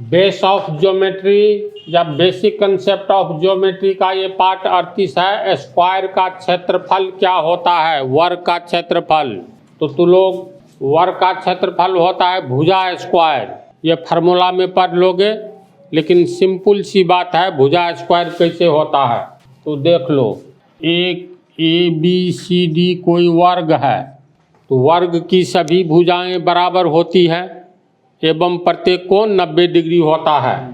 Base of geometry या basic concept of geometry का ये पार्ट 38 है। स्क्वायर का क्षेत्रफल क्या होता है? वर्ग का क्षेत्रफल। तो तू लोग वर्ग का क्षेत्रफल होता है भुजा स्क्वायर, ये फार्मूला में पढ़ लोगे, लेकिन सिंपल सी बात है भुजा स्क्वायर कैसे होता है तो देख लो। एक ABCD कोई वर्ग है, तो वर्ग की सभी भुजाएं बराबर होती है एवं प्रत्येक कोण 90 डिग्री होता है।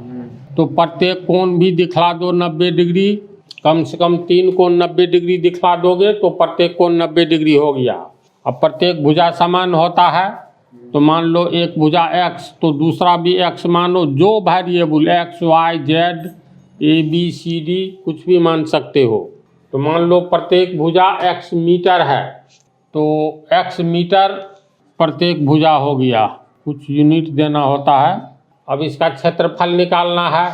तो प्रत्येक कोण भी दिखला दो 90 डिग्री, कम से कम 3 कोण 90 डिग्री दिखला दोगे तो प्रत्येक कोण 90 डिग्री हो गया। अब प्रत्येक भुजा समान होता है, तो मान लो एक भुजा x तो दूसरा भी x मानो, जो variable x y z ABCD कुछ भी मान सकते हो। तो मान लो प्रत्येक भुजा x मीटर है, तो x मीटर प्रत्येक भुजा हो गया, कुछ यूनिट देना होता है। अब इसका क्षेत्रफल निकालना है,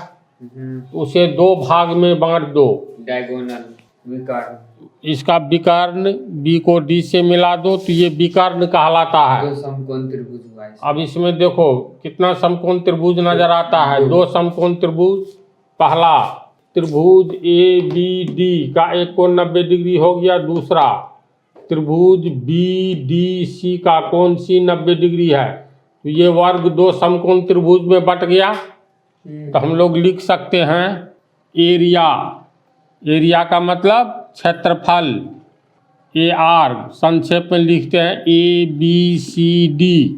उसे 2 भाग में बांट दो। डायगोनल विकर्ण, इसका विकर्ण B को D से मिला दो तो ये विकर्ण कहलाता है। 2 समकोण त्रिभुज हुआ। अब इसमें देखो कितना समकोण त्रिभुज नजर आता है, 2 समकोण त्रिभुज। पहला त्रिभुज ABD का एक कोण 90 डिग्री हो गया, दूसरा त्रिभुज BDC का कोण C 90 डिग्री है। तो ये वर्ग 2 समकोण त्रिभुज में बट गया। तो हम लोग लिख सकते हैं एरिया। एरिया का मतलब क्षेत्रफल, AR संक्षेप में लिखते हैं ABCD।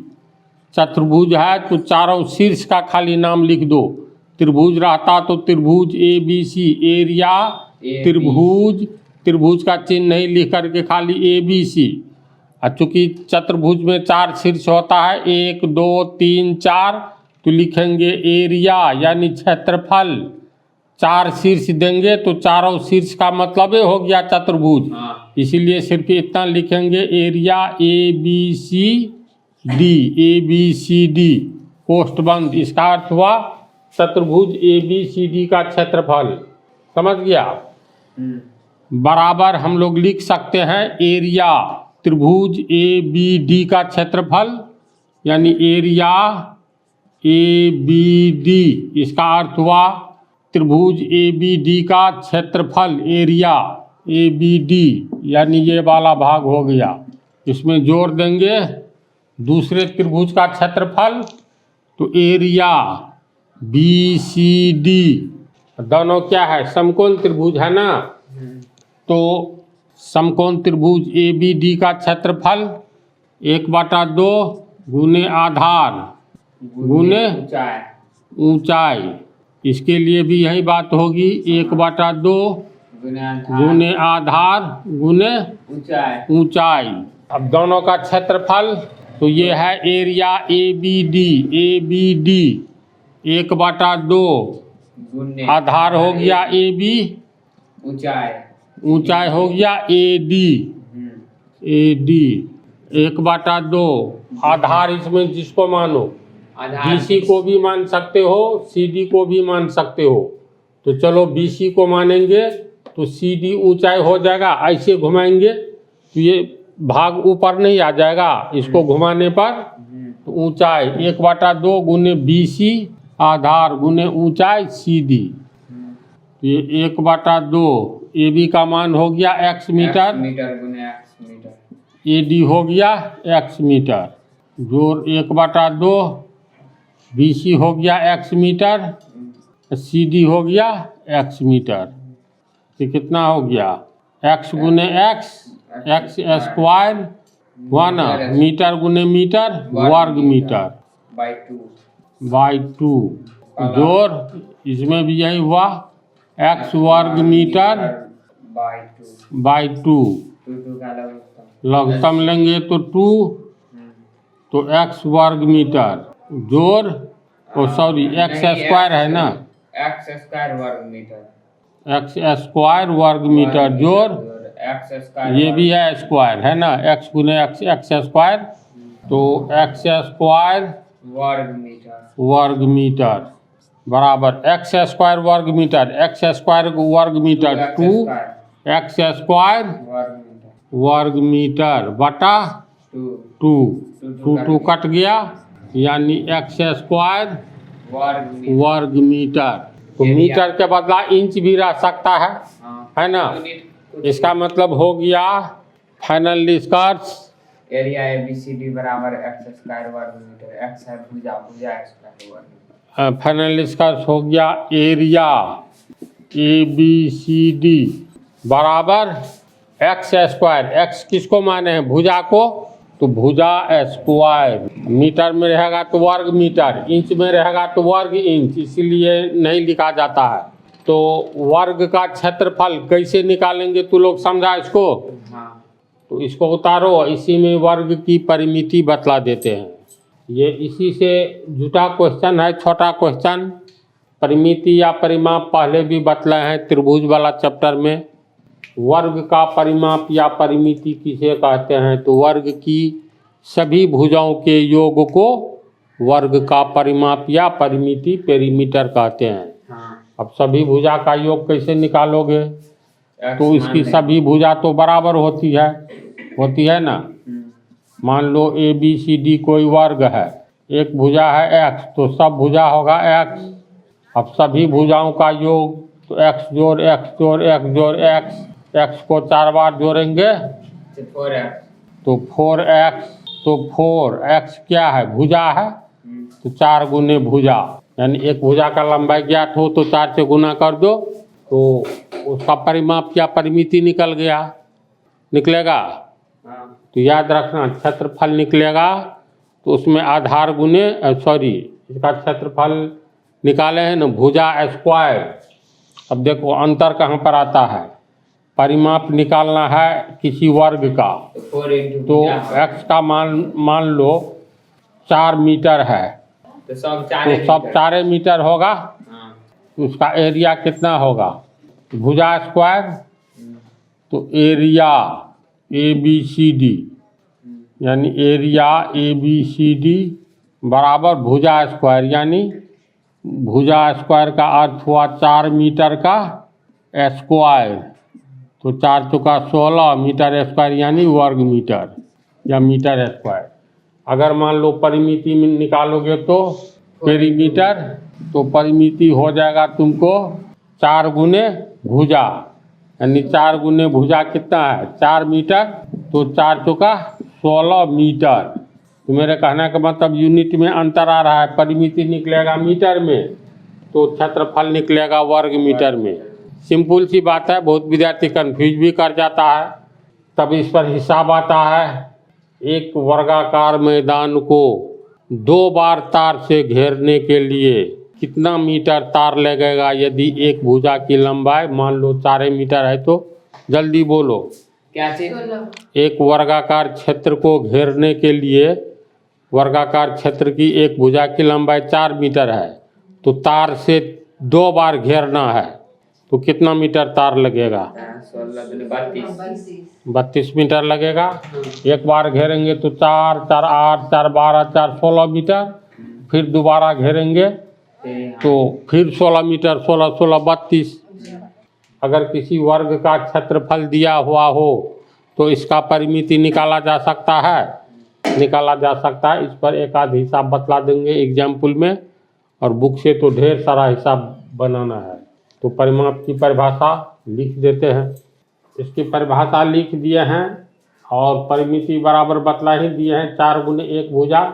चतुर्भुज है तो चारों शीर्ष का खाली नाम लिख दो। त्रिभुज रहता तो त्रिभुज ABC, एरिया त्रिभुज, त्रिभुज का चिन्ह नहीं लिख करके खाली ABC। और चूँकि चतुर्भुज में 4 शीर्ष होता है, 1 2 3 4, तो लिखेंगे एरिया यानी क्षेत्रफल। 4 शीर्ष देंगे तो चारों शीर्ष का मतलब हो गया चतुर्भुज, इसीलिए सिर्फ इतना लिखेंगे एरिया ABCD कोष्ठ बंद। इसका अर्थ हुआ चतुर्भुज ABCD का क्षेत्रफल। समझ गया? बराबर हम लोग लिख सकते हैं एरिया त्रिभुज ABD का क्षेत्रफल, यानी एरिया ABD। इसका अर्थ हुआ त्रिभुज ABD का क्षेत्रफल, एरिया ABD, यानी ये वाला भाग हो गया। इसमें जोड़ देंगे दूसरे त्रिभुज का क्षेत्रफल, तो एरिया BCD। दोनों क्या है? समकोण त्रिभुज है ना। तो समकोण त्रिभुज ABD का क्षेत्रफल 1/2 गुने आधार गुने ऊंचाई। इसके लिए भी यही बात होगी, 1/2 गुने आधार गुने ऊंचाई। अब दोनों का क्षेत्रफल तो ये है एरिया ABD 1/2 आधार हो गया AB, ऊंचाई हो गया AD 1/2 आधार। इसमें जिसको मानो, BC को भी मान सकते हो, CD को भी मान सकते हो। तो चलो BC को मानेंगे तो CD ऊंचाई हो जाएगा। ऐसे घुमाएंगे तो ये भाग ऊपर नहीं आ जाएगा, इसको घुमाने पर तो ऊंचाई 1/2 गुने BC आधार गुने ऊंचाई CD। तो ये 1/2 AB का मान हो गया x मीटर, AD हो गया x मीटर, जोड़ 1/2 BC हो गया x मीटर, CD हो गया x मीटर। तो कितना हो गया? x गुने x स्क्वायर हुआ ना, मीटर गुने मीटर वर्ग मीटर बाई 2, जोड़ इसमें भी यही हुआ x वर्ग मीटर बाई 2। लघुत्तम लेंगे तो 2, तो x वर्ग मीटर जोड़, सॉरी x स्क्वायर है ना, x स्क्वायर वर्ग मीटर, x स्क्वायर वर्ग मीटर जोड़, ये भी है स्क्वायर है ना, x गुने x स्क्वायर, तो x स्क्वायर वर्ग मीटर बराबर x स्क्वायर वर्ग मीटर, x स्क्वायर वर्ग मीटर 2 x स्क्वायर वर्ग मीटर बटा 2 कट गया, यानी x स्क्वायर वर्ग मीटर। तो एरिया। मीटर के बदला इंच भी रह सकता हाँ। है ना। यूनिट कुछ इसका मतलब हो गया फाइनल निष्कर्ष एरिया ABCD बराबर x स्क्वायर वर्ग मीटर। x है भुजा, भुजा स्क्वायर वर्ग। फाइनल निष्कर्ष हो गया एरिया ABCD बराबर एक्स स्क्वायर। एक्स किसको माने हैं, भुजा को, तो भुजा स्क्वायर। मीटर में रहेगा तो वर्ग मीटर, इंच में रहेगा तो वर्ग इंच, इसीलिए नहीं लिखा जाता है। तो वर्ग का क्षेत्रफल कैसे निकालेंगे, तू लोग समझा इसको। हाँ। तो इसको उतारो, इसी में वर्ग की परिमिति बतला देते हैं। ये इसी से जुटा क्वेश्चन है, छोटा क्वेश्चन। परिमिति या परिमाप पहले भी बतलाए हैं त्रिभुज वाला चैप्टर में। वर्ग का परिमाप या परिमिति किसे कहते हैं, तो वर्ग की सभी भुजाओं के योग को वर्ग का परिमाप या परिमिति पेरीमीटर कहते हैं। हाँ। अब सभी भुजा का योग कैसे निकालोगे, X तो इसकी मान सभी भुजा तो बराबर होती है ना। लें। मान लो ABCD कोई वर्ग है, एक भुजा है x, तो सब भुजा होगा x। अब सभी भुजाओं का योग तो x जोड़ x जोड़ x जोड़ x, x को 4 बार जोड़ेंगे तो 4x। तो 4x। तो 4x क्या है, भुजा है, तो 4 गुने भुजा, यानी एक भुजा का लंबाई ज्ञात हो तो 4 से गुना कर दो, तो उसका परिमाप या परिमिति निकलेगा। हाँ। तो याद रखना, क्षेत्रफल निकलेगा तो उसमें आधार गुने इसका क्षेत्रफल निकाले हैं ना, भुजा स्क्वायर। अब देखो अंतर कहाँ पर आता है, परिमाप निकालना है किसी वर्ग का, तो 4 इंटू तो भुजा। x का मान लो 4 मीटर है, तो सब तो सब 4 मीटर होगा, हाँ। तो उसका एरिया कितना होगा, भुजा स्क्वायर। तो एरिया ABCD यानी एरिया ABCD बराबर भुजा स्क्वायर, यानी भुजा स्क्वायर का अर्थ हुआ 4 मीटर का स्क्वायर। तो 4 चौका 16 मीटर स्क्वायर यानी वर्ग मीटर या मीटर स्क्वायर। अगर मान लो परिमिति में निकालोगे तो पेरीमीटर, तो परिमिति हो जाएगा तुमको 4 गुने भुजा, यानी 4 गुने भुजा कितना है, 4 मीटर, तो 4 चौका 16 मीटर। तो मेरे कहने का मतलब यूनिट में अंतर आ रहा है, परिमिति निकलेगा मीटर में तो क्षेत्रफल निकलेगा वर्ग मीटर में। सिंपल सी बात है, बहुत विद्यार्थी कंफ्यूज भी कर जाता है, तब इस पर हिसाब आता है। एक वर्गाकार मैदान को 2 बार तार से घेरने के लिए कितना मीटर तार लगेगा, यदि एक भुजा की लंबाई मान लो 4 मीटर है तो जल्दी बोलो। क्या चीज? एक वर्गाकार क्षेत्र को घेरने के लिए, वर्गाकार क्षेत्र की एक भुजा की लंबाई 4 मीटर है, तो तार से 2 बार घेरना है, तो कितना मीटर तार लगेगा, 16 दूनी 32। 32 मीटर लगेगा। एक बार घेरेंगे तो 4 4 8 4 12 4 16 मीटर, फिर दोबारा घेरेंगे तो फिर 16 मीटर, 16 16 32। अगर किसी वर्ग का क्षेत्रफल दिया हुआ हो तो इसका परिमिति निकाला जा सकता है। इस पर एक आध हिसाब बतला देंगे एग्जाम्पल में, और बुक से तो ढेर सारा हिसाब बनाना है। तो परिमाप की परिभाषा लिख देते हैं, इसकी परिभाषा लिख दिए हैं और परिमिति बराबर बतला ही दिए हैं, 4 गुने 1 भुजा,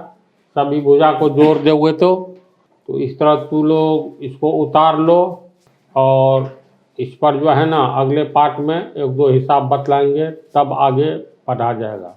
सभी भुजा को जोड़ दोगे तो इस तरह तू लोग इसको उतार लो, और इस पर जो है ना अगले पार्ट में 1-2 हिसाब बतलाएंगे, तब आगे पढ़ा जाएगा।